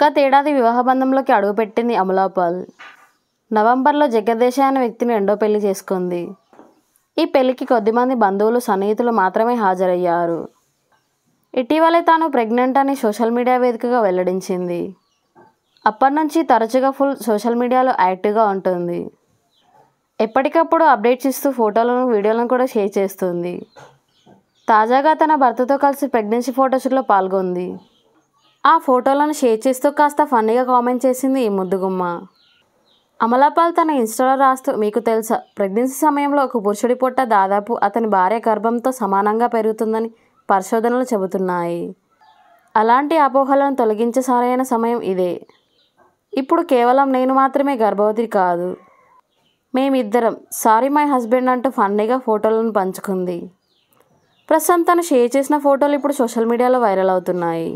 గతేడాది వివాహ బంధంలోకి అడుగుపెట్టింది అమలా పాల్. నవంబర్లో జగదేశాయ్ అనే వ్యక్తిని రెండో పెళ్లి చేసుకుంది. ఈ పెళ్లికి కొద్దిమంది బంధువులు, సన్నిహితులు మాత్రమే హాజరయ్యారు. ఇటీవలే తాను ప్రెగ్నెంట్ అని సోషల్ మీడియా వేదికగా వెల్లడించింది. అప్పటి నుంచి తరచుగా సోషల్ మీడియాలో యాక్టివ్గా ఉంటుంది. ఎప్పటికప్పుడు అప్డేట్స్ ఇస్తూ ఫోటోలను, వీడియోలను కూడా షేర్ చేస్తుంది. తాజాగా తన భర్తతో కలిసి ప్రెగ్నెన్సీ ఫోటోషూట్లో పాల్గొంది. ఆ ఫోటోలను షేర్ చేస్తూ కాస్త ఫన్నీగా కామెంట్ చేసింది ఈ ముద్దుగుమ్మ. అమలా పాల్ తన ఇన్స్టాలో రాస్తూ, మీకు తెలుసా, ప్రెగ్నెన్సీ సమయంలో ఒక పురుషుడి పొట్ట దాదాపు అతని భార్య గర్భంతో సమానంగా పెరుగుతుందని పరిశోధనలు చెబుతున్నాయి. అలాంటి అపోహలను తొలగించే సరైన సమయం ఇదే. ఇప్పుడు కేవలం నేను మాత్రమే గర్భవతి కాదు, మేమిద్దరం, సారీ మై హస్బెండ్ అంటూ ఫన్నీగా ఫోటోలను పంచుకుంది. ప్రస్తుతం తను షేర్ చేసిన ఫోటోలు ఇప్పుడు సోషల్ మీడియాలో వైరల్ అవుతున్నాయి.